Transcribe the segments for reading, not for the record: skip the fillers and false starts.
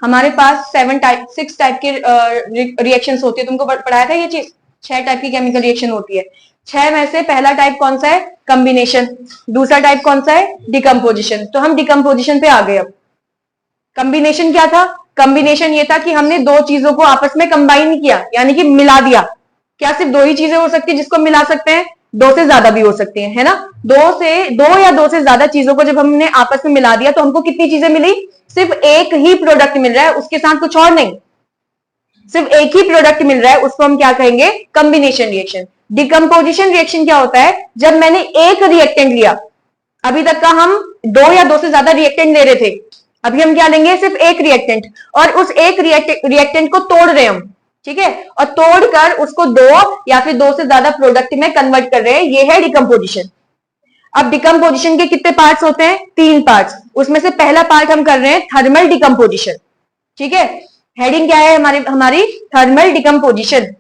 हमारे पास 6 टाइप के रिएक्शंस होती है, तुमको पढ़ाया था ये चीज, 6 टाइप की केमिकल रिएक्शन होती है। 6 में से पहला टाइप कौन सा है? कॉम्बिनेशन। दूसरा टाइप कौन सा है? डिकम्पोजिशन। तो हम डिकम्पोजिशन पे आ गए। अब कॉम्बिनेशन क्या था? कॉम्बिनेशन ये था कि हमने दो चीजों को आपस में कंबाइन किया, यानी कि मिला दिया। क्या सिर्फ दो ही चीजें हो सकती है जिसको मिला सकते हैं? दो से ज्यादा भी हो सकती है, है ना। दो या दो से ज्यादा चीजों को जब हमने आपस में मिला दिया तो हमको कितनी चीजें मिली? सिर्फ एक ही प्रोडक्ट मिल रहा है, उसके साथ कुछ और नहीं, सिर्फ एक ही प्रोडक्ट मिल रहा है, उसको हम क्या कहेंगे? Combination reaction. डिकम्पोजिशन रिएक्शन क्या होता है? जब मैंने एक रिएक्टेंट लिया, अभी तक का हम दो या दो से ज्यादा रिएक्टेंट ले रहे थे, अभी हम क्या लेंगे? सिर्फ एक रिएक्टेंट, और उस एक रिएक्टेंट को तोड़ रहे हैं हम, ठीक है, और तोड़कर उसको दो या फिर दो से ज्यादा प्रोडक्ट में कन्वर्ट कर रहे हैं, ये है डिकम्पोजिशन। अब डिकम्पोजिशन के कितने पार्ट्स होते हैं? 3 पार्ट्स। उसमें से पहला पार्ट हम कर रहे हैं थर्मल डिकम्पोजिशन, ठीक है। हेडिंग क्या है हमारी? Thermal decomposition.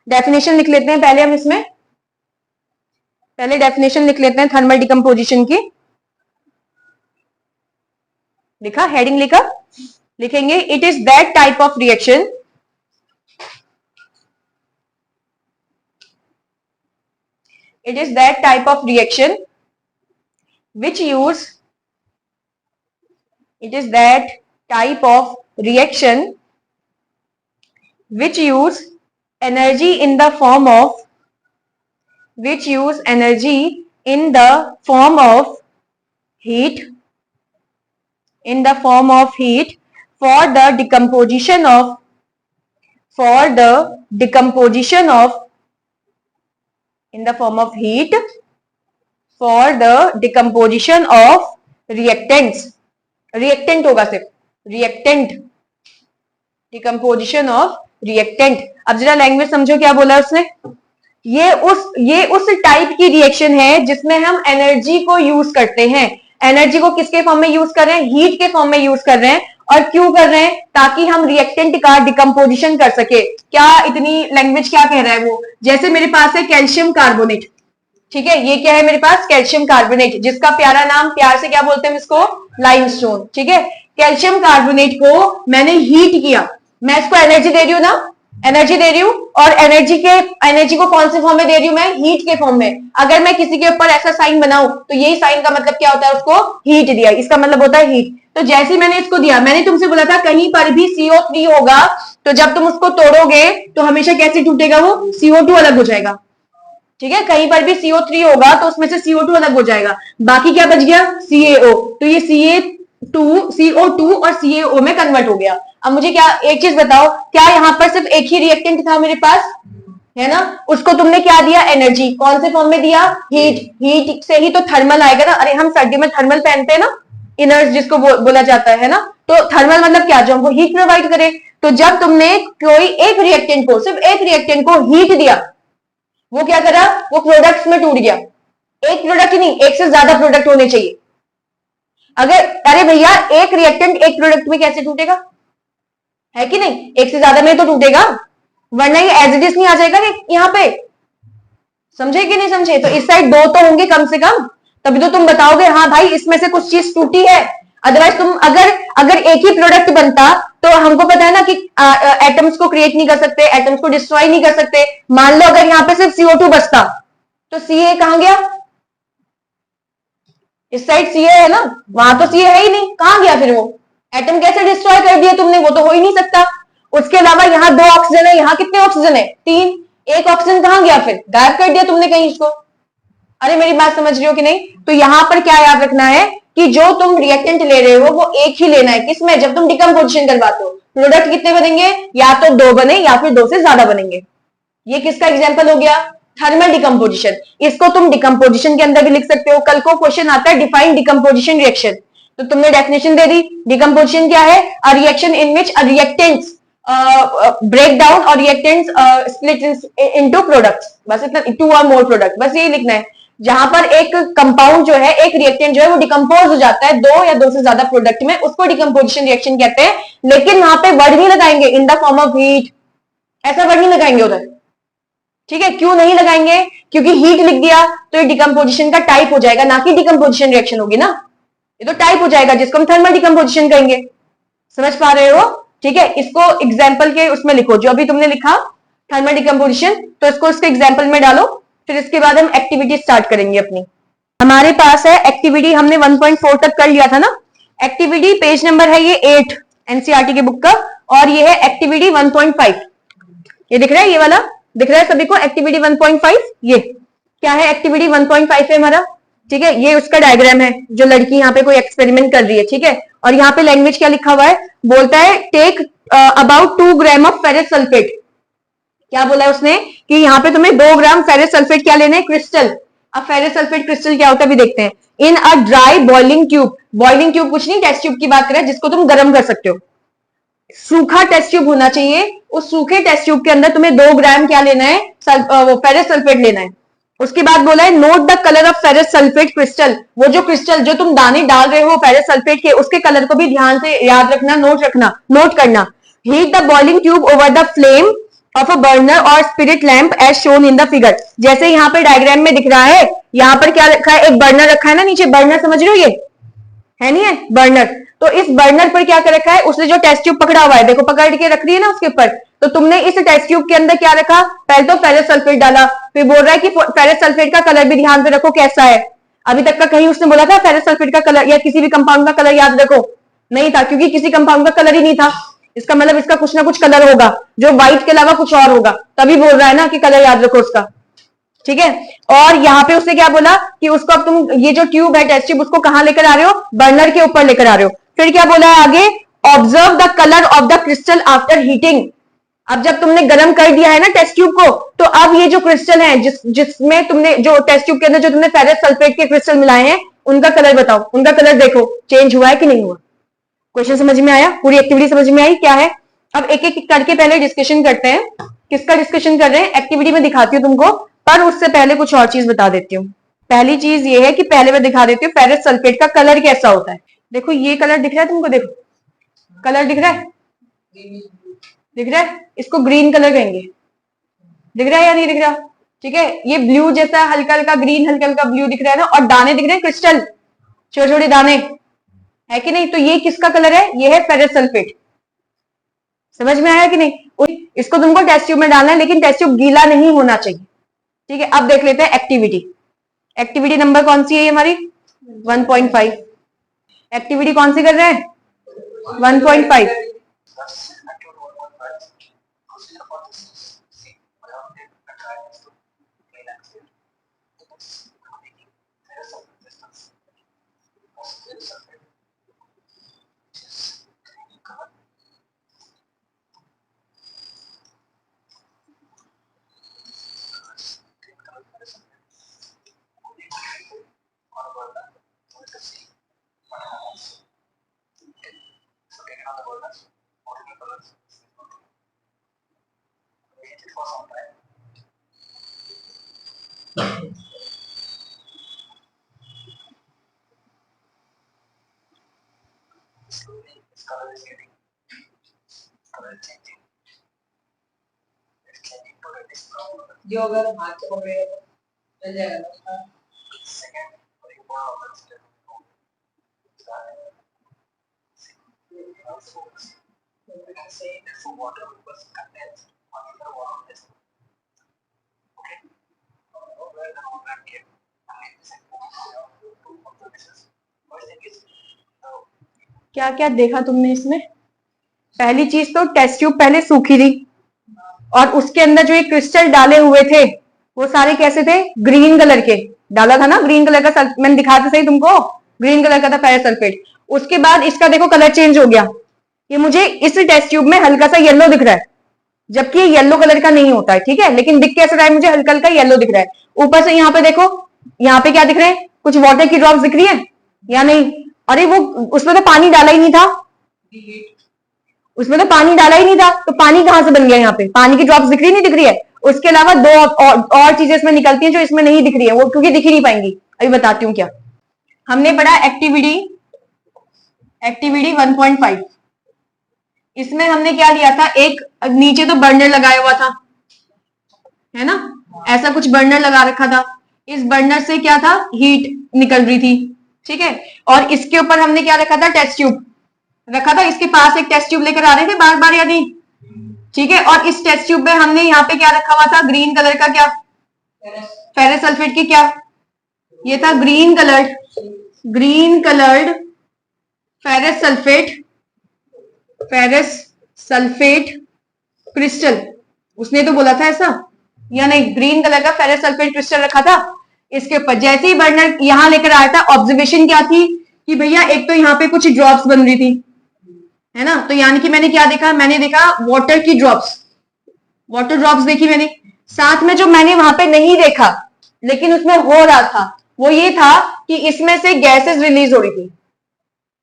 डेफिनेशन लिख लेते हैं पहले हम इसमें, पहले डेफिनेशन लिख लेते हैं थर्मल डिकम्पोजिशन की। लिखा? हेडिंग लिखा? लिखेंगे it is that type of reaction it is that type of reaction which use it is that type of reaction which use energy in the form of which use energy in the form of heat in the form of heat for the decomposition of in the form of heat for the decomposition of reactants. reactant होगा सिर्फ, reactant, decomposition of reactant। अब जरा language समझो क्या बोला उसने। ये उस टाइप की रिएक्शन है जिसमें हम एनर्जी को यूज करते हैं। एनर्जी को किसके फॉर्म में यूज कर रहे हैं? हीट के फॉर्म में यूज कर रहे हैं। और क्यों कर रहे हैं? ताकि हम रिएक्टेंट का डिकम्पोजिशन कर सके। क्या इतनी लैंग्वेज क्या कह रहा है वो? जैसे मेरे पास है कैल्शियम कार्बोनेट, ठीक है, ये क्या है मेरे पास? कैल्शियम कार्बोनेट, जिसका प्यारा नाम, प्यार से क्या बोलते हैं इसको? लाइमस्टोन, ठीक है। कैल्शियम कार्बोनेट को मैंने हीट किया, मैं इसको एनर्जी दे रही हूं ना, एनर्जी दे रही हूं, और एनर्जी को कौन से फॉर्म में दे रही हूं मैं? हीट के फॉर्म में। अगर मैं किसी के ऊपर ऐसा साइन बनाऊं तो यही साइन का मतलब क्या होता है? उसको हीट दिया, इसका मतलब होता है हीट। तो जैसे मैंने इसको दिया, मैंने तुमसे बोला था कहीं पर भी CO3 होगा तो जब तुम उसको तोड़ोगे तो हमेशा कैसे टूटेगा वो? CO2 अलग हो जाएगा, ठीक है। कहीं पर भी CO3 होगा तो उसमें से CO2 अलग हो जाएगा, बाकी क्या बच गया? CaO। तो ये CO2 और CaO में कन्वर्ट हो गया। अब मुझे क्या एक चीज बताओ, क्या यहाँ पर सिर्फ एक ही रिएक्टेंट था मेरे पास, है ना? उसको तुमने क्या दिया? एनर्जी। कौन से फॉर्म में दिया? हीट। हीट से ही तो थर्मल आएगा ना। अरे हम सर्दी में थर्मल पहनते हैं ना, इनर्स जिसको बोला जाता है ना। तो थर्मल मतलब क्या? जो हमको हीट प्रोवाइड करे। तो जब तुमने कोई एक रिएक्टेंट को, सिर्फ एक रिएक्टेंट को हीट दिया, वो क्या करा? वो प्रोडक्ट्स में टूट गया। एक प्रोडक्ट नहीं, एक से ज्यादा प्रोडक्ट होने चाहिए। अरे भैया एक रिएक्टेंट एक प्रोडक्ट में कैसे टूटेगा? है कि नहीं? एक से ज्यादा में तो टूटेगा, वरना ये एज इट इज नहीं आ जाएगा यहाँ पे। समझे कि नहीं समझे? तो इस साइड दो तो होंगे कम से कम, तभी तो तुम बताओगे हाँ भाई इसमें से कुछ चीज टूटी है। अदरवाइज तुम अगर एक ही प्रोडक्ट बनता तो हमको पता है ना कि एटम्स को क्रिएट नहीं कर सकते, एटम्स को डिस्ट्रॉय नहीं कर सकते। मान लो अगर यहाँ पे सिर्फ CO2 बचता तो Ca कहां गया? इस साइड Ca है ना, वहां तो Ca है ही नहीं, कहां गया फिर वो? एटम कैसे डिस्ट्रॉय कर दिया तुमने? वो तो हो ही नहीं सकता। उसके अलावा यहाँ 2 ऑक्सीजन है, यहाँ कितने ऑक्सीजन है? 3। एक ऑक्सीजन कहां गया फिर? गायब कर दिया तुमने कहीं इसको। अरे मेरी बात समझ रही हो कि नहीं? तो यहां पर क्या याद रखना है कि जो तुम रिएक्टेंट ले रहे हो वो एक ही लेना है। किसमें? जब तुम डिकम्पोजिशन करवाते हो। प्रोडक्ट कितने बनेंगे? या तो 2 बने या फिर 2 से ज्यादा बनेंगे। ये किसका एग्जाम्पल हो गया? Thermal decomposition. इसको तुम डिकम्पोजिशन के अंदर भी लिख सकते हो। कल को क्वेश्चन आता है डिफाइन डिकम्पोजिशन रिएक्शन, तो तुमने डेफिनेशन दे दी। डिकम्पोजिशन क्या है? A reaction in which a reactants break down और रिएक्टेंट्स स्प्लिट इनटू प्रोडक्ट्स। बस इतना, 2 और मोर प्रोडक्ट, बस यही लिखना है। जहां पर एक कंपाउंड जो है, एक रिएक्टेंट जो है वो डिकम्पोज हो जाता है 2 या 2 से ज्यादा प्रोडक्ट में, उसको डिकम्पोजिशन रिएक्शन कहते हैं। लेकिन वहां पे वर्ड नहीं लगाएंगे in the form of heat, ऐसा वर्ड नहीं लगाएंगे उधर, ठीक है। क्यों नहीं लगाएंगे? क्योंकि हीट लिख दिया तो ये डिकम्पोजिशन का टाइप हो जाएगा, ना कि डिकम्पोजिशन रिएक्शन होगी ना। ये तो टाइप हो जाएगा जिसको हम थर्मल डिकम्पोजिशन कहेंगे। समझ पा रहे हो? ठीक है, इसको एग्जाम्पल के उसमें लिखो, जो अभी तुमने लिखा थर्मल डिकम्पोजिशन, तो इसको उसके एग्जाम्पल में डालो। फिर इसके बाद हम एक्टिविटी स्टार्ट करेंगे अपनी। हमारे पास है एक्टिविटी, हमने 1.4 तक कर लिया था ना। एक्टिविटी पेज नंबर है ये 8 एनसीईआरटी के बुक का, और ये है एक्टिविटी 1.5। ये दिख रहा है, ये वाला दिख रहा है सभी को, एक्टिविटी 1.5। ये क्या है? एक्टिविटी 1.5 है हमारा। ठीक है, ये उसका डायग्राम है, जो लड़की यहाँ पे कोई एक्सपेरिमेंट कर रही है। ठीक है, और यहाँ पे लैंग्वेज क्या लिखा हुआ है? बोलता है take about 2 gram of ferrous sulphate. क्या बोला है उसने? कि यहाँ पे तुम्हें 2 ग्राम फेरस सल्फेट क्या लेना है? क्रिस्टल। अब फेरस सल्फेट क्रिस्टल क्या होता है अभी देखते हैं। In a dry boiling tube, boiling tube कुछ नहीं, टेस्ट ट्यूब की बात करें, जिसको तुम गर्म कर सकते हो। सूखा टेस्ट ट्यूब होना चाहिए। उस सूखे टेस्ट ट्यूब के अंदर तुम्हें 2 ग्राम क्या लेना है? फेरस सल्फेट लेना है। उसके बाद बोला है note the colour of ferrous sulphate crystal. वो जो क्रिस्टल जो तुम दाने डाल रहे हो फेरस सल्फेट के, उसके कलर को भी ध्यान से याद रखना, नोट करना। Heat the boiling tube over the flame of a burner और spirit lamp as shown in the figure. जैसे यहाँ पे डायग्राम में दिख रहा है, यहाँ पर क्या रखा है? एक बर्नर रखा है ना नीचे, बर्नर समझ रहे हो? ये है नहीं है बर्नर? तो इस बर्नर पर क्या कर रखा है? उसने जो टेस्ट ट्यूब पकड़ा हुआ है, देखो पकड़ के रख रही है ना उसके ऊपर, तो तुमने इस टेस्ट ट्यूब के अंदर क्या रखा? पहले तो फेरस सल्फेट डाला, फिर बोल रहा है कि फेरस सल्फेट का कलर भी ध्यान से रखो कैसा है। अभी तक का कहीं उसने बोला था फेरस सल्फेट का कलर या किसी भी कंपाउंड का कलर याद रखो? नहीं था, क्योंकि किसी कंपाउंड का कलर ही नहीं था। इसका मतलब इसका कुछ ना कुछ कलर होगा, जो व्हाइट के अलावा कुछ और होगा, तभी बोल रहा है ना कि कलर याद रखो उसका। ठीक है, और यहाँ पे उसने क्या बोला कि उसको अब तुम ये जो ट्यूब है टेस्ट ट्यूब, उसको कहां लेकर आ रहे हो? बर्नर के ऊपर लेकर आ रहे हो। फिर क्या बोला है आगे? Observe the colour of the crystal after heating. अब जब तुमने गर्म कर दिया है ना टेस्ट ट्यूब को, तो अब ये जो क्रिस्टल है जिसमें तुमने जो टेस्ट ट्यूब के अंदर जो तुमने फेरस सल्फेट के क्रिस्टल मिलाए हैं, उनका कलर बताओ, उनका कलर देखो चेंज हुआ है कि नहीं हुआ। क्वेश्चन समझ में आया? पूरी एक्टिविटी समझ में आई क्या है? अब एक एक करके पहले डिस्कशन करते हैं। किसका डिस्कशन कर रहे हैं? एक्टिविटी में दिखाती हूँ तुमको, पर उससे पहले कुछ और चीज बता देती हूँ। पहली चीज ये है कि पहले मैं दिखा देती हूँ फेरस सल्फेट का कलर कैसा होता है। देखो ये कलर दिख रहा है तुमको, देखो कलर दिख रहा है, दिख रहा है? इसको ग्रीन कलर कहेंगे। दिख रहा है या नहीं दिख रहा? ठीक है, ये ब्लू जैसा हल्का हल्का ग्रीन, हल्का हल्का ब्लू दिख रहा है ना, और दाने दिख रहे हैं क्रिस्टल, छोटे छोटे दाने, है कि नहीं? तो ये किसका कलर है? ये है फेरस सल्फेट। समझ में आया कि नहीं? इसको तुमको टेस्ट ट्यूब में डालना है, लेकिन टेस्ट ट्यूब गीला नहीं होना चाहिए। ठीक है, अब देख लेते हैं एक्टिविटी। एक्टिविटी नंबर कौन सी है हमारी? 1.5। एक्टिविटी कौन सी कर रहे हैं? 1.5। जो अगर हाथ से पकड़ेगा तो चल जाएगा। क्या क्या देखा तुमने इसमें? पहली चीज तो टेस्ट ट्यूब पहले सूखी थी, और उसके अंदर जो ये क्रिस्टल डाले हुए थे वो सारे कैसे थे? ग्रीन कलर के। डाला था ना ग्रीन कलर का, मैंने दिखाया था सही तुमको, ग्रीन कलर का था फेरस सल्फेट। उसके बाद इसका देखो कलर चेंज हो गया, ये मुझे इस टेस्ट ट्यूब में हल्का सा येलो दिख रहा है, जबकि ये येलो कलर का नहीं होता है। ठीक है, लेकिन दिख कैसे रहा है? मुझे हल्का हल्का येलो दिख रहा है। ऊपर से यहाँ पे देखो, यहाँ पे क्या दिख रहे हैं? कुछ वाटर की ड्रॉप्स दिख रही है या नहीं? अरे वो उसमें तो पानी डाला ही नहीं था, उसमें तो पानी डाला ही नहीं था, तो पानी कहां से बन गया? यहाँ पे पानी की ड्रॉप्स दिख रही नहीं दिख रही है? उसके अलावा दो और चीजें इसमें निकलती हैं जो इसमें नहीं दिख रही है, वो क्योंकि दिख ही नहीं पाएंगी। अभी बताती हूँ क्या। हमने पढ़ा एक्टिविटी 1.5। इसमें हमने क्या लिया था? एक नीचे तो बर्नर लगाया हुआ था, है ना? ऐसा कुछ बर्नर लगा रखा था। इस बर्नर से क्या था? हीट निकल रही थी। ठीक है, और इसके ऊपर हमने क्या रखा था? Test tube. रखा था, इसके पास एक टेस्ट ट्यूब लेकर आ रहे थे बार बार या नहीं? ठीक है, और इस टेस्ट ट्यूब में हमने यहाँ पे क्या रखा हुआ था, ग्रीन कलर का क्या, फेरस सल्फेट की क्या, ये था green coloured ferrous sulphate crystal. उसने तो बोला था ऐसा या नहीं? ग्रीन कलर का फेरस सल्फेट क्रिस्टल रखा था। इसके ऊपर जैसे ही बर्नर यहां लेकर आया था, ऑब्जर्वेशन क्या थी कि भैया एक तो यहाँ पे कुछ ड्रॉप्स बन रही थी, है ना, तो यानी कि मैंने क्या देखा, मैंने देखा वाटर ड्रॉप्स देखी मैंने। साथ में जो मैंने वहां पे नहीं देखा लेकिन उसमें हो रहा था, वो ये था कि इसमें से गैसेस रिलीज हो रही थी,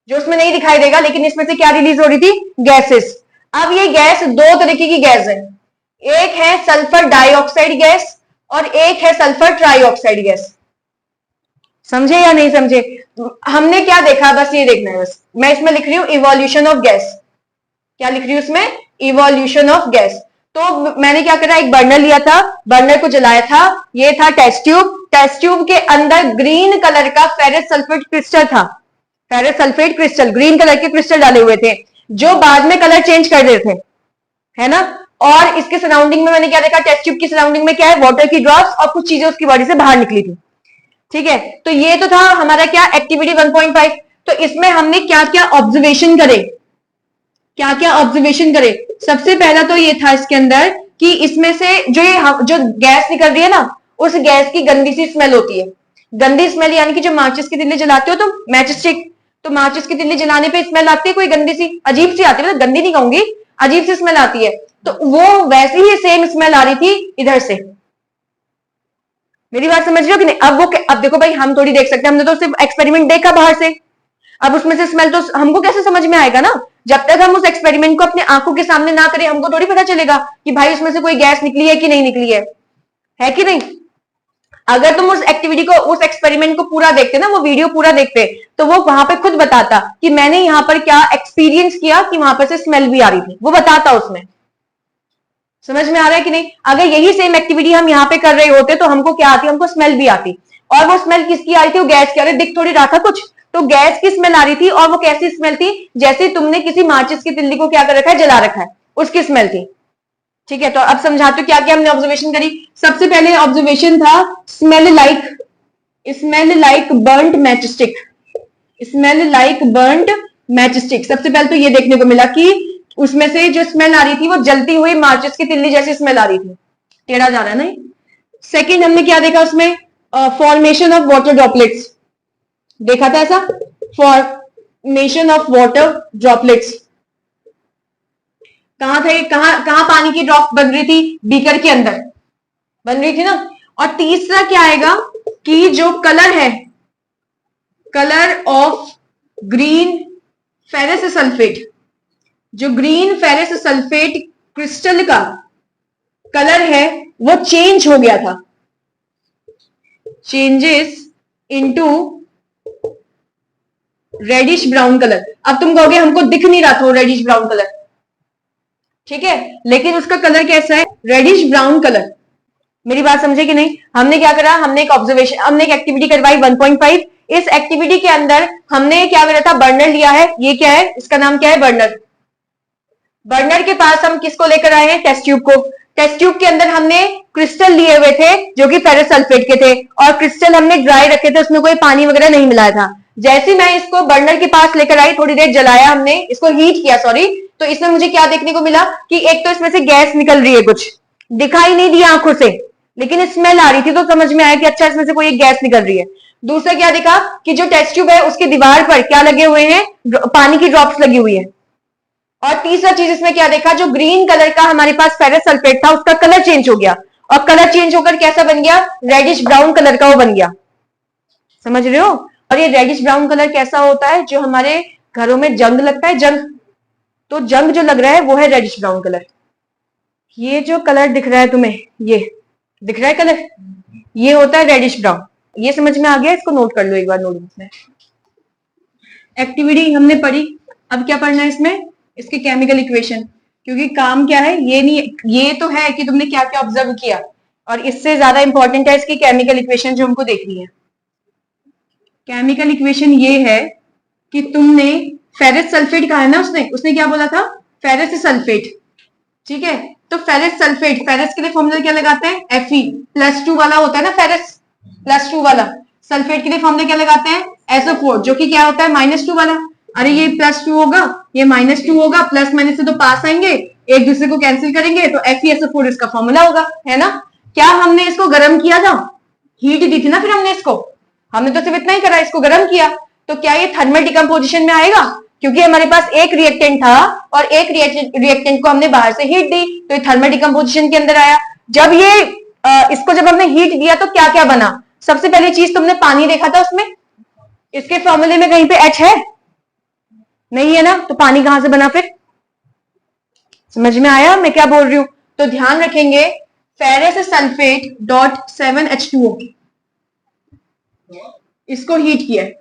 जो उसमें नहीं दिखाई देगा, लेकिन इसमें से क्या रिलीज हो रही थी, गैसेस। अब ये गैस दो तरीके की गैस है, एक है सल्फर डाइऑक्साइड गैस और एक है सल्फर ट्राइऑक्साइड गैस। समझे या नहीं समझे? हमने क्या देखा, बस ये देखना है। बस मैं इसमें लिख रही हूं इवोल्यूशन ऑफ गैस। क्या लिख रही हूं इसमें? Evolution of gas. तो मैंने क्या करा, एक बर्नर लिया था, बर्नर को जलाया था, ये था टेस्ट ट्यूब के अंदर ग्रीन कलर का फेरस सल्फेट क्रिस्टल था, ferrous sulphate crystal, green colour के क्रिस्टल डाले हुए थे जो बाद में कलर चेंज कर रहे थे, है ना। और इसके सराउंडिंग में मैंने क्या देखा, टेस्ट ट्यूब की सराउंडिंग में क्या है, वाटर की ड्रॉप्स और कुछ चीजें उसकी बॉडी से बाहर निकली थी। ठीक है, तो ये तो था हमारा क्या, एक्टिविटी 1.5। तो इसमें हमने क्या क्या ऑब्जर्वेशन करे, सबसे पहला तो ये था इसके अंदर कि इसमें से जो गैस निकल रही है ना, उस गैस की गंदी सी स्मेल होती है। गंदी स्मेल यानी कि जो माचिस की तिल्ली जलाते हो तुम, मैच स्टिक, तो माचिस की तिल्ली जलाने पे स्मेल आती है, कोई गंदी सी अजीब सी आती है, मतलब गंदी नहीं कहूंगी, अजीब सी स्मेल आती है। तो वो वैसी ही सेम स्मेल आ रही थी इधर से। मेरी बात समझ रहे हो कि नहीं? अब देखो भाई, हम थोड़ी देख सकते हैं, हमने तो सिर्फ एक्सपेरिमेंट देखा बाहर से। अब उसमें से स्मेल तो हमको कैसे समझ में आएगा ना, जब तक हम उस एक्सपेरिमेंट को अपने आंखों के सामने ना करें, हमको थोड़ी पता चलेगा कि भाई उसमें से कोई गैस निकली है कि नहीं निकली है कि नहीं? अगर तुम उस एक्टिविटी को, उस एक्सपेरिमेंट को पूरा देखते ना, वो वीडियो पूरा देखते, तो वो वहां पे खुद बताता कि मैंने यहां पर क्या एक्सपीरियंस किया, कि वहां पर से स्मेल भी आ रही थी, वो बताता उसमें। समझ में आ रहा है कि नहीं? अगर यही सेम एक्टिविटी हम यहाँ पे कर रहे होते तो हमको क्या आती, हमको स्मेल भी आती। और वो स्मेल किसकी आ रही थी, वो गैस की आ रही, दिख थोड़ी रहा था कुछ, तो गैस की स्मेल आ रही थी। और वो कैसी स्मेल थी, जैसे तुमने किसी माचिस की तिल्ली को क्या कर रखा है, जला रखा है, उसकी स्मेल थी। ठीक है, तो अब समझाते क्या क्या हमने ऑब्जर्वेशन करी। सबसे पहले ऑब्जर्वेशन था स्मेल लाइक बर्न्ड मैचस्टिक, सबसे पहले तो ये देखने को मिला कि उसमें से जो स्मेल आ रही थी वो जलती हुई माचिस की तिल्ली जैसी स्मेल आ रही थी। टेढ़ा जा रहा है ना? सेकंड हमने क्या देखा उसमें, फॉर्मेशन ऑफ वाटर ड्रॉपलेट्स देखा था, ऐसा फॉर्मेशन ऑफ वाटर ड्रॉपलेट्स। कहां थे, कहां पानी की ड्रॉप बन रही थी, बीकर के अंदर बन रही थी ना। और तीसरा क्या आएगा कि जो कलर है, colour of green ferrous sulphate, जो ग्रीन फेरस सल्फेट क्रिस्टल का कलर है वो चेंज हो गया था, changes into reddish brown colour. अब तुम कहोगे हमको दिख नहीं रहा था रेडिश ब्राउन कलर, ठीक है, लेकिन उसका कलर कैसा है, रेडिश ब्राउन कलर। मेरी बात समझे कि नहीं? हमने क्या करा, हमने एक ऑब्जर्वेशन, हमने एक एक्टिविटी करवाई 1.5। इस एक्टिविटी के अंदर हमने क्या करा था, बर्नर लिया है, ये क्या है, इसका नाम क्या है, बर्नर। बर्नर के पास हम किसको लेकर आए हैं, टेस्ट ट्यूब को। टेस्ट ट्यूब के अंदर हमने क्रिस्टल लिए हुए थे जो कि फेरस सल्फेट के थे, और क्रिस्टल हमने ड्राई रखे थे, उसमें कोई पानी वगैरह नहीं मिलाया था। जैसे मैं इसको बर्नर के पास लेकर आई, थोड़ी देर जलाया हमने, इसको हीट किया, सॉरी, तो इसमें मुझे क्या देखने को मिला कि एक तो इसमें से गैस निकल रही है, कुछ दिखाई नहीं दिया आंखों से, लेकिन स्मेल आ रही थी, तो समझ में आया कि अच्छा इसमें से कोई एक गैस निकल रही है। दूसरा क्या देखा कि जो टेस्ट ट्यूब है उसकी दीवार पर क्या लगे हुए हैं, पानी की ड्रॉप्स लगी हुई है। और तीसरा चीज इसमें क्या देखा, जो ग्रीन कलर का हमारे पास फेरस सल्फेट था उसका कलर चेंज हो गया, और कलर चेंज होकर कैसा बन गया, रेडिश ब्राउन कलर का वो बन गया। समझ रहे हो? और ये रेडिश ब्राउन कलर कैसा होता है, जो हमारे घरों में जंग लगता है, जंग, तो जंग जो लग रहा है वो है रेडिश ब्राउन कलर। ये जो कलर दिख रहा है तुम्हें, ये दिख रहा है कलर, ये होता है रेडिश ब्राउन। ये समझ में आ गया? इसको नोट कर लो एक बार नोटबुक में। एक्टिविटी हमने पढ़ी, अब क्या पढ़ना है इसमें, इसके केमिकल इक्वेशन, क्योंकि काम क्या है, ये नहीं, ये तो है कि तुमने क्या क्या ऑब्जर्व किया, और इससे ज्यादा इंपॉर्टेंट है इसकी केमिकल इक्वेशन जो हमको देखनी है। केमिकल इक्वेशन ये है कि तुमने फेरस सल्फेट कहा है ना उसने, उसने क्या बोला था, फेरस सल्फेट, ठीक है। तो फेरस सल्फेट, फेरस के लिए फॉर्मूला क्या लगाते हैं, Fe+2 वाला होता है ना, फेरस +2 वाला। सल्फेट के लिए फॉर्मूला क्या लगाते हैं, SO4, जो कि क्या होता है -2 वाला। अरे ये +2 होगा, ये -2 होगा, प्लस माइनस से तो पास आएंगे, एक दूसरे को कैंसिल करेंगे, तो FeSO4 इसका फॉर्मूला होगा, है ना। क्या हमने इसको गर्म किया था, हीट दी थी ना, फिर हमने तो सिर्फ इतना ही करा, इसको गर्म किया, तो क्या ये थर्मल डिकम्पोजिशन में आएगा, क्योंकि हमारे पास एक रिएक्टेंट था और एक रिएक्टेंट को हमने बाहर से हीट दी, तो ये थर्मल डिकम्पोजिशन के अंदर आया। जब ये इसको जब हमने हीट दिया तो क्या क्या बना, सबसे पहली चीज तुमने पानी देखा था उसमें, इसके फॉर्मूले में कहीं पे H है, नहीं है ना, तो पानी कहां से बना फिर, समझ में आया मैं क्या बोल रही हूं। तो ध्यान रखेंगे, फेरस सल्फेट .7H2O, इसको हीट किया है।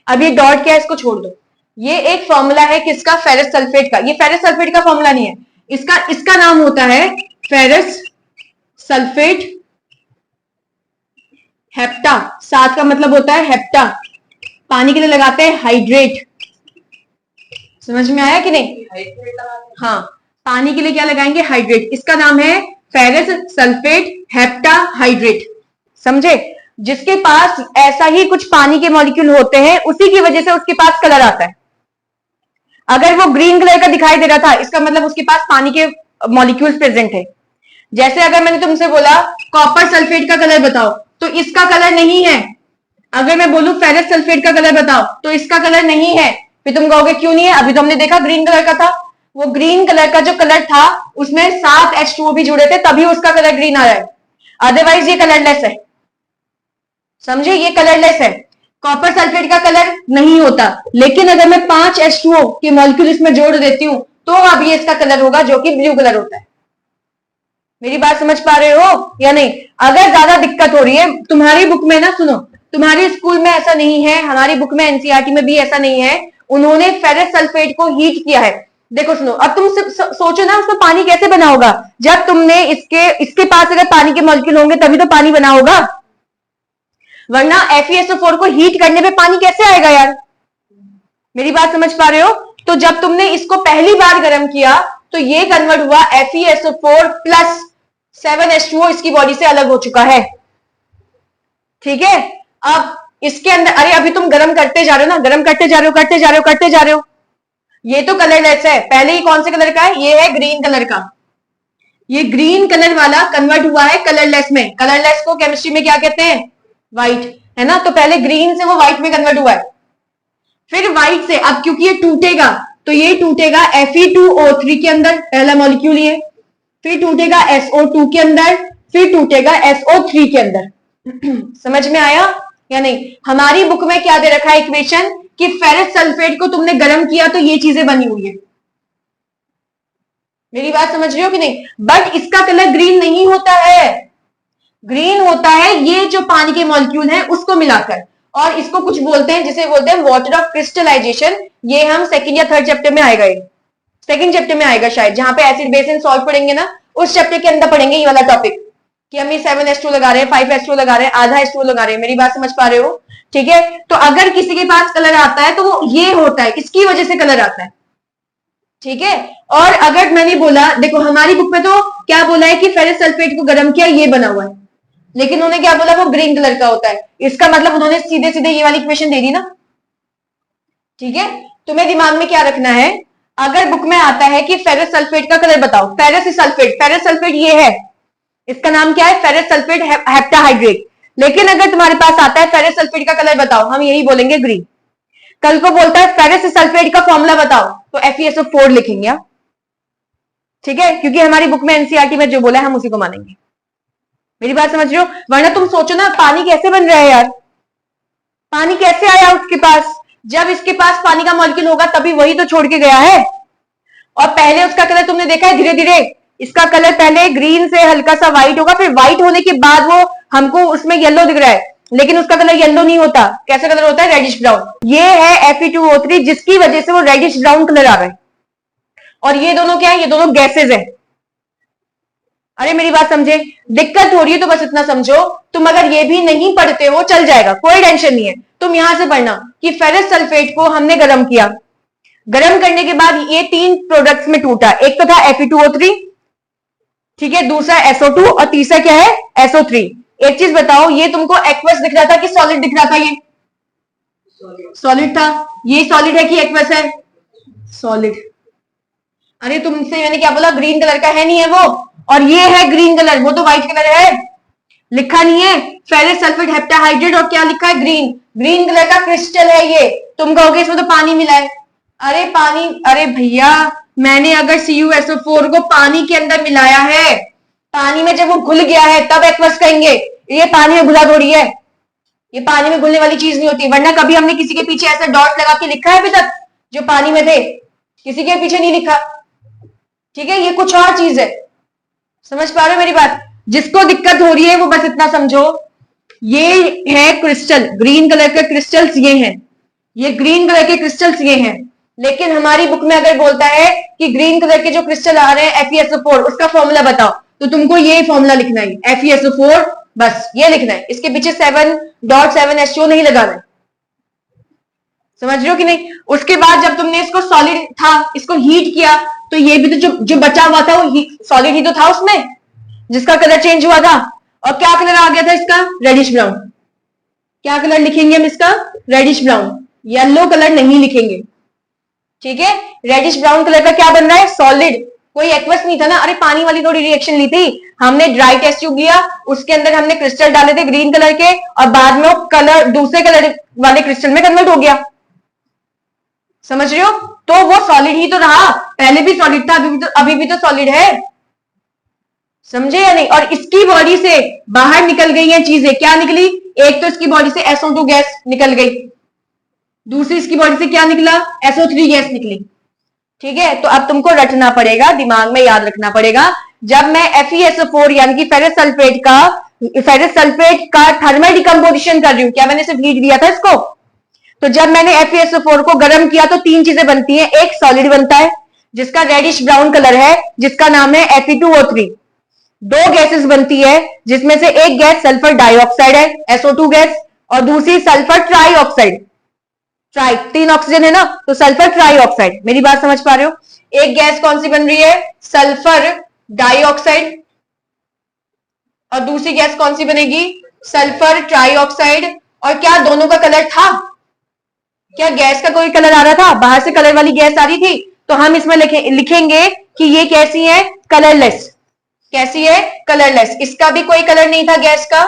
अब ये डॉट क्या है, इसको छोड़ दो, ये एक फॉर्मूला है किसका, फेरस सल्फेट का। ये फेरस सल्फेट का फॉर्मूला नहीं है, इसका नाम होता है फेरस सल्फेट हेप्टा, साथ का मतलब होता है हेप्टा, पानी के लिए लगाते हैं हाइड्रेट, समझ में आया कि नहीं, हाँ, पानी के लिए क्या लगाएंगे, हाइड्रेट, इसका नाम है फेरस सल्फेट हेप्टा हाइड्रेट, समझे। जिसके पास ऐसा ही कुछ पानी के मॉलिक्यूल होते हैं, उसी की वजह से उसके पास कलर आता है। अगर वो ग्रीन कलर का दिखाई दे रहा था, इसका मतलब उसके पास पानी के मॉलिक्यूल्स प्रेजेंट है। जैसे अगर मैंने तुमसे बोला कॉपर सल्फेट का कलर बताओ, तो इसका कलर नहीं है। अगर मैं बोलूं फेरस सल्फेट का कलर बताओ, तो इसका कलर नहीं है। फिर तुम कहोगे क्यों नहीं है, अभी तो हमने देखा ग्रीन कलर का था। वो ग्रीन कलर का जो कलर था उसमें 7 H2O भी जुड़े थे, तभी उसका कलर ग्रीन आ रहा है, अदरवाइज ये कलरलेस है, समझे, ये कलरलेस है। कॉपर सल्फेट का कलर नहीं होता, लेकिन अगर मैं 5 H2O के मॉलिक्यूल इसमें जोड़ देती हूं तो अब ये इसका कलर होगा, जो कि ब्लू कलर होता है। मेरी बात समझ पा रहे हो या नहीं। अगर ज्यादा दिक्कत हो रही है, तुम्हारी बुक में ना, सुनो, तुम्हारे स्कूल में ऐसा नहीं है, हमारी बुक में एनसीईआरटी में भी ऐसा नहीं है, उन्होंने फेरस सल्फेट को हीट किया है। देखो सुनो, अब तुम सोचो ना उसमें पानी कैसे बना होगा, जब तुमने इसके पास अगर पानी के मॉलिक्यूल होंगे तभी तो पानी बना होगा, वरना FeSO4 को हीट करने पे पानी कैसे आएगा यार। मेरी बात समझ पा रहे हो। तो जब तुमने इसको पहली बार गर्म किया तो ये कन्वर्ट हुआ FeSO4 प्लस 7H2O इसकी बॉडी से अलग हो चुका है, ठीक है। अब इसके अंदर, अरे अभी तुम गर्म करते जा रहे हो ना, गर्म करते जा रहे हो, करते जा रहे हो, करते जा रहे हो, ये तो कलरलेस है। पहले ही कौन से कलर का है, ये है ग्रीन कलर का, ये ग्रीन कलर वाला कन्वर्ट हुआ है कलरलेस में। कलरलेस को केमिस्ट्री में क्या कहते हैं, व्हाइट, है ना। तो पहले ग्रीन से वो व्हाइट में कन्वर्ट हुआ है, फिर व्हाइट से, अब क्योंकि ये टूटेगा तो ये टूटेगा Fe2O3 के अंदर, पहला मॉलिक्यूल ये, फिर टूटेगा SO2 के अंदर, फिर टूटेगा SO3 के अंदर। समझ में आया या नहीं। हमारी बुक में क्या दे रखा है इक्वेशन, कि फेरस सल्फेट को तुमने गर्म किया तो ये चीजें बनी हुई है। मेरी बात समझ रहे हो कि नहीं। बट इसका कलर ग्रीन नहीं होता है, ग्रीन होता है ये जो पानी के मॉलिक्यूल हैं उसको मिलाकर, और इसको कुछ बोलते हैं जिसे बोलते हैं वाटर ऑफ क्रिस्टलाइजेशन। ये हम सेकंड या थर्ड चैप्टर में आएगा, ये सेकंड चैप्टर में आएगा शायद, जहां पे एसिड बेस एंड सॉल्ट पढ़ेंगे ना, उस चैप्टर के अंदर पढ़ेंगे ये वाला टॉपिक, कि हम ये 7H2 लगा रहे हैं, 5H2 लगा रहे हैं, आधा H2 लगा रहे हैं। मेरी बात समझ पा रहे हो, ठीक है। तो अगर किसी के पास कलर आता है तो वो ये होता है, इसकी वजह से कलर आता है, ठीक है। और अगर मैंने बोला, देखो हमारी बुक में तो क्या बोला है कि फेरस सल्फेट को गर्म किया, ये बना हुआ है, लेकिन उन्होंने क्या बोला, वो ग्रीन कलर का होता है। इसका मतलब उन्होंने सीधे सीधे ये वाली इक्वेशन दे दी ना, ठीक है। तुम्हें दिमाग में क्या रखना है, अगर बुक में आता है कि फेरस सल्फेट का कलर बताओ, फेरस सल्फेट ये है, इसका नाम क्या है, फेरस सल्फेट हेप्टाहाइड्रेट। लेकिन अगर तुम्हारे पास आता है फेरस सल्फेट का कलर बताओ, हम यही बोलेंगे ग्रीन। कल को बोलता है फेरस सल्फेट का फॉर्मूला बताओ, तो FeSO4 लिखेंगे, ठीक है, क्योंकि हमारी बुक में एनसीईआरटी में जो बोला है हम उसी को मानेंगे। मेरी बात समझ रहे हो। वरना तुम सोचो ना, पानी कैसे बन रहा है यार, पानी कैसे आया उसके पास, जब इसके पास पानी का मॉलिक्यूल होगा तभी वही तो छोड़ के गया है। और पहले उसका कलर तुमने देखा है, धीरे धीरे इसका कलर पहले ग्रीन से हल्का सा व्हाइट होगा, फिर व्हाइट होने के बाद वो हमको उसमें येलो दिख रहा है, लेकिन उसका कलर येलो नहीं होता। कैसा कलर होता है, रेडिश ब्राउन। ये है Fe2O3, जिसकी वजह से वो रेडिश ब्राउन कलर आ रहा है। और ये दोनों क्या है, ये दोनों गैसेज है। अरे मेरी बात समझे, दिक्कत हो रही है तो बस इतना समझो, तुम अगर ये भी नहीं पढ़ते हो चल जाएगा, कोई टेंशन नहीं है। तुम यहां से पढ़ना कि फेरस सल्फेट को हमने गर्म किया, गर्म करने के बाद ये 3 प्रोडक्ट्स में टूटा, एक तो था Fe2O3, ठीक है, दूसरा SO2 और तीसरा क्या है SO3। एक चीज बताओ, ये तुमको एक्वस दिख रहा था कि सॉलिड दिख रहा था? ये सॉलिड था। ये सॉलिड है कि एक्वस है? सॉलिड। अरे तुमसे मैंने क्या बोला, ग्रीन कलर का है नहीं है वो, और ये है ग्रीन कलर, वो तो व्हाइट कलर है, लिखा नहीं है फेरस सल्फेट हेप्टाहाइड्रेट, और क्या लिखा है ग्रीन, ग्रीन कलर का क्रिस्टल है ये। तुम कहोगे इसमें तो पानी मिला है। अरे पानी, अरे भैया मैंने अगर CuSO4 को पानी के अंदर मिलाया है, पानी में जब वो घुल गया है तब एक्वस कहेंगे, ये पानी में घुला थोड़ी है, ये पानी में घुलने वाली चीज नहीं होती। वरना कभी हमने किसी के पीछे ऐसा डॉट लगा के लिखा है अभी तक जो पानी में थे? किसी के पीछे नहीं लिखा, ठीक है, ये कुछ और चीज है। समझ पा रहे हो मेरी बात? जिसको दिक्कत हो रही है वो बस इतना समझो, ये है क्रिस्टल, ग्रीन कलर के क्रिस्टल्स ये हैं, ये ग्रीन कलर के क्रिस्टल्स ये हैं। लेकिन हमारी बुक में अगर बोलता है कि ग्रीन कलर के जो क्रिस्टल आ रहे हैं FeSO4, उसका फॉर्मूला बताओ, तो तुमको ये फॉर्मूला लिखना है FeSO4, बस ये लिखना है, इसके पीछे 7.7H2O नहीं लगाना है। समझ रहे हो कि नहीं? उसके बाद जब तुमने इसको सॉलिड था इसको हीट किया, तो ये भी तो जो बचा हुआ था वो सॉलिड ही तो था उसमें, जिसका कलर चेंज हुआ था। और क्या कलर आ गया था इसका? Reddish brown. क्या कलर लिखेंगे हम इसका? रेडिश ब्राउन, येलो कलर नहीं लिखेंगे, ठीक है। रेडिश ब्राउन कलर का क्या बन रहा है? सॉलिड, कोई एक्वस नहीं था ना। अरे पानी वाली थोड़ी रिएक्शन ली थी हमने, ड्राई टेस्ट ट्यूब लिया, उसके अंदर हमने क्रिस्टल डाले थे ग्रीन कलर के, और बाद में वो कलर दूसरे कलर वाले क्रिस्टल में कन्वर्ट हो गया। समझ रहे हो? तो वो सॉलिड ही तो रहा, पहले भी सॉलिड था, अभी भी तो सॉलिड है। समझे या नहीं? और इसकी बॉडी से बाहर निकल गई हैं चीजें, क्या निकली? एक तो इसकी बॉडी से SO2 गैस निकल गई, दूसरी इसकी बॉडी से क्या निकला? SO3 गैस निकली, ठीक है। तो अब तुमको रटना पड़ेगा, दिमाग में याद रखना पड़ेगा, जब मैं FeSO4 यानी कि फेरस सल्फेट का थर्मल डिकम्पोजिशन कर रही हूं, क्या मैंने सिर्फ हीट दिया था इसको? तो जब मैंने FeSO4 को गर्म किया तो 3 चीजें बनती हैं, एक सॉलिड बनता है जिसका रेडिश ब्राउन कलर है, जिसका नाम है Fe2O3, 2 गैसेस बनती है जिसमें से एक गैस सल्फर डाइऑक्साइड है SO2 गैस, और दूसरी सल्फर ट्राइऑक्साइड, 3 ऑक्सीजन है ना, तो सल्फर ट्राइऑक्साइड। मेरी बात समझ पा रहे हो? एक गैस कौन सी बन रही है? सल्फर डाइऑक्साइड, और दूसरी गैस कौन सी बनेगी? Sulphur trioxide. और क्या दोनों का कलर था? क्या गैस का कोई कलर आ रहा था? बाहर से कलर वाली गैस आ रही थी, तो हम इसमें लिखेंगे कि ये कैसी है? कलरलेस। कैसी है? कलरलेस। इसका भी कोई कलर नहीं था गैस का,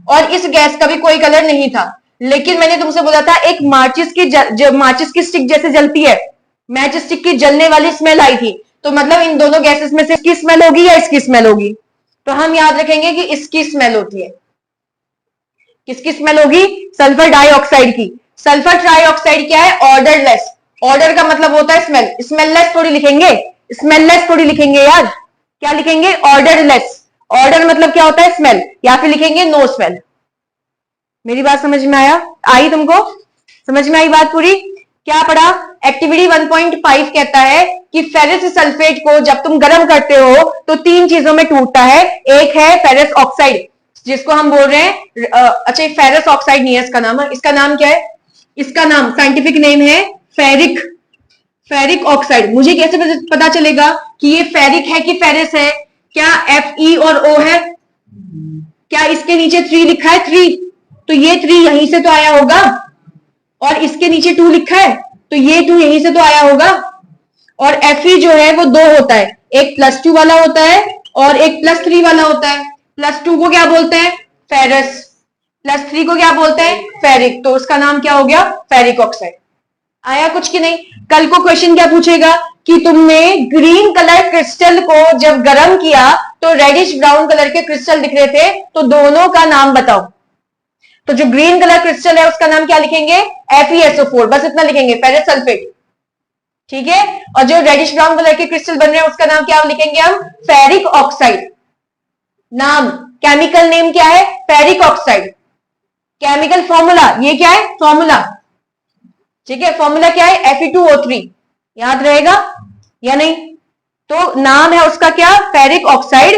और इस गैस का भी कोई कलर नहीं था। लेकिन मैंने तुमसे बोला था एक माचिस की स्टिक जैसे जलती है, मैच स्टिक की जलने वाली स्मेल आई थी, तो मतलब इन दोनों गैसेस में से इसकी स्मेल होगी या इसकी स्मेल होगी? तो हम याद रखेंगे कि इसकी स्मेल होती है। किसकी स्मेल होगी? सल्फर डाइऑक्साइड की। सल्फर ट्राइऑक्साइड क्या है? ऑर्डरलेस। ऑर्डर का मतलब होता है स्मेल, स्मेललेस थोड़ी लिखेंगे, स्मेललेस थोड़ी लिखेंगे यार, क्या लिखेंगे? ऑर्डरलेस। ऑर्डर मतलब क्या होता है? स्मेल, या फिर लिखेंगे नो स्मेल। मेरी बात समझ में आई तुमको? समझ में आई बात पूरी? क्या पढ़ा? एक्टिविटी 1.5 कहता है कि फेरस सल्फेट को जब तुम गर्म करते हो तो 3 चीजों में टूटता है। एक है फेरस ऑक्साइड, जिसको हम बोल रहे हैं अच्छा फेरस ऑक्साइड नहीं है इसका नाम, इसका नाम क्या है? इसका नाम साइंटिफिक नेम है फेरिक ऑक्साइड। मुझे कैसे पता चलेगा कि ये फेरिक है कि फेरस है? क्या Fe और O है? क्या इसके नीचे 3 लिखा है? 3, तो ये 3 यहीं से तो आया होगा, और इसके नीचे 2 लिखा है तो ये 2 यहीं से तो आया होगा। और Fe जो है वो 2 होता है, एक +2 वाला होता है और एक +3 वाला होता है। +2 को क्या बोलते हैं? फेरस, +3 को क्या बोलते हैं? फेरिक। तो उसका नाम क्या हो गया? Ferric oxide. आया कुछ कि नहीं? कल को क्वेश्चन क्या पूछेगा कि तुमने ग्रीन कलर क्रिस्टल को जब गर्म किया तो रेडिश ब्राउन कलर के क्रिस्टल दिख रहे थे, तो दोनों का नाम बताओ। तो जो ग्रीन कलर क्रिस्टल है उसका नाम क्या लिखेंगे? FeSO4, बस इतना लिखेंगे, फेरस सल्फेट, ठीक है। और जो रेडिश ब्राउन कलर के क्रिस्टल बन रहे हैं उसका नाम क्या लिखेंगे हम? Ferric oxide. नाम, केमिकल नेम क्या है? Ferric oxide. केमिकल फॉर्मूला, ये क्या है? फॉर्मूला, ठीक है। फॉर्मूला क्या है? Fe2O3। याद रहेगा या नहीं? तो नाम है उसका क्या? Ferric oxide.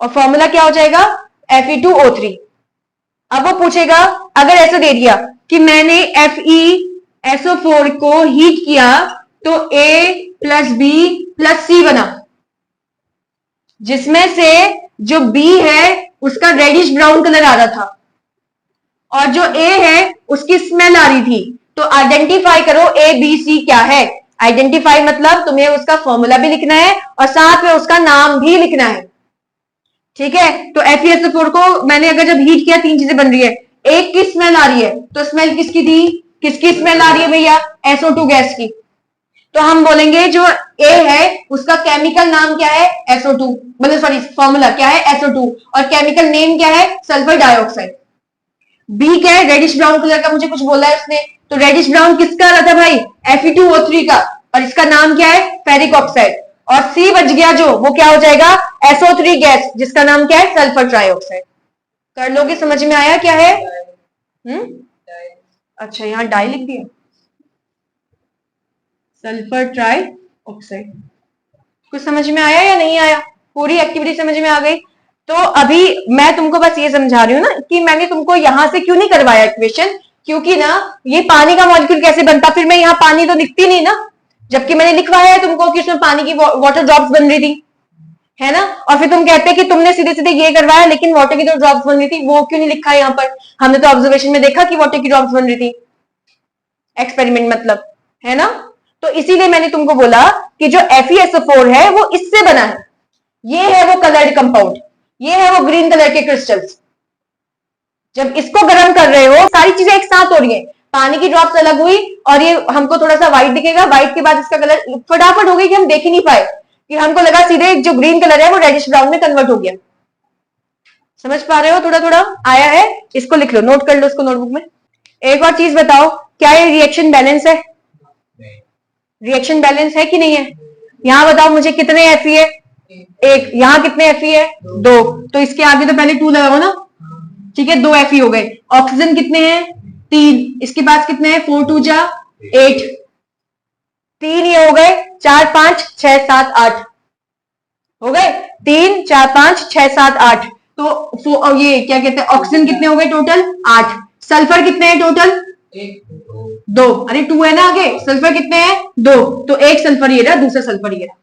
और फॉर्मूला क्या हो जाएगा Fe2O3। अब वो पूछेगा अगर ऐसा दे दिया कि मैंने FeSO4 को हीट किया तो A+B+C बना, जिसमें से जो B है उसका रेडिश ब्राउन कलर आ रहा था और जो A है उसकी स्मेल आ रही थी। तो आइडेंटिफाई करो ABC क्या है। आइडेंटिफाई मतलब तुम्हें उसका फॉर्मूला भी लिखना है और साथ में उसका नाम भी लिखना है, ठीक है। तो FeSO4 को मैंने अगर जब हीट किया 3 चीजें बन रही है, एक की स्मेल आ रही है, तो स्मेल किसकी थी, किसकी स्मेल आ रही है भैया, SO2 गैस की। तो हम बोलेंगे जो A है उसका केमिकल नाम क्या है SO2, मतलब सॉरी फॉर्मूला क्या है SO2 और केमिकल नेम क्या है सल्फर डाइऑक्साइड। B क्या है, रेडिश ब्राउन कलर का मुझे कुछ बोला है उसने, तो रेडिश ब्राउन किसका आ रहा था भाई Fe2O3 का, और इसका नाम क्या है फेरिक ऑक्साइड। और C बच गया जो, वो क्या हो जाएगा SO3 गैस, जिसका नाम क्या है सल्फर ट्राइऑक्साइड। कर लोगे, समझ में आया क्या है? अच्छा यहाँ डाई लिख दिया, सल्फर ट्राई ऑक्साइड। कुछ समझ में आया या नहीं आया? पूरी एक्टिविटी समझ में आ गई? तो अभी मैं तुमको बस ये समझा रही हूँ ना कि मैंने तुमको यहां से क्यों नहीं करवाया इक्वेशन, क्योंकि ना ये पानी का मॉलिक्यूल कैसे बनता, फिर मैं यहाँ पानी तो दिखती नहीं ना, जबकि मैंने लिखवाया है तुमको कि उसमें पानी की वाटर ड्रॉप्स बन रही थी, है ना। और फिर तुम कहते हैं कि तुमने सीधे सीधे ये करवाया लेकिन वाटर की जो ड्रॉप्स बन रही थी वो क्यों नहीं लिखा है यहाँ पर? हमने तो ऑब्जर्वेशन में देखा कि वाटर की ड्रॉप्स बन रही थी, एक्सपेरिमेंट मतलब, है ना। तो इसीलिए मैंने तुमको बोला कि जो FeSO4 है वो इससे बना है, ये है वो कलर्ड कंपाउंड, ये है वो ग्रीन कलर के क्रिस्टल्स। जब इसको गर्म कर रहे हो सारी चीजें एक साथ हो रही है, पानी की ड्रॉप्स अलग हुई और ये हमको थोड़ा सा व्हाइट दिखेगा, व्हाइट के बाद इसका कलर फटाफट हो गई कि हम देख ही नहीं पाए, कि हमको लगा सीधे जो ग्रीन कलर है वो रेडिश ब्राउन में कन्वर्ट हो गया। समझ पा रहे हो? थोड़ा थोड़ा आया है, इसको लिख लो, नोट कर लो इसको नोटबुक में। एक और चीज बताओ, क्या ये रिएक्शन बैलेंस है? रिएक्शन बैलेंस है कि नहीं है? यहां बताओ मुझे कितने Fe है? एक। यहाँ कितने Fe है? 2। तो इसके आगे तो पहले 2 लगाओ ना, ठीक है, 2 Fe हो गए। ऑक्सीजन कितने हैं? 3। इसके पास कितने हैं? 4 2 जा 8, 3 ये हो गए, 4 5 6 7 8 हो गए, 3 4 5 6 7 8। तो ये क्या कहते हैं, ऑक्सीजन कितने हो गए टोटल? 8। सल्फर कितने हैं टोटल? 2। अरे 2 है ना आगे, सल्फर कितने हैं? 2। तो एक सल्फर ये रहा, दूसरा सल्फर ये रहा।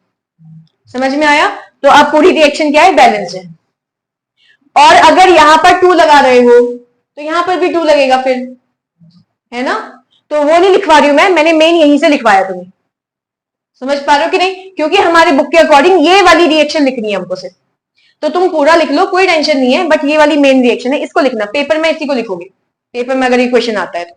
समझ में आया? तो अब पूरी रिएक्शन क्या है, बैलेंस है। और अगर यहां पर 2 लगा रहे हो तो यहां पर भी 2 लगेगा फिर, है ना। तो वो नहीं लिखवा रही हूं मैंने मेन यहीं से लिखवाया तुम्हें। समझ पा रहे हो कि नहीं? क्योंकि हमारे बुक के अकॉर्डिंग ये वाली रिएक्शन लिखनी है हमको सिर्फ। तो तुम पूरा लिख लो, कोई टेंशन नहीं है, बट ये वाली मेन रिएक्शन है, इसको लिखना। पेपर में इसी को लिखोगे, पेपर में अगर ये क्वेश्चन आता है तो।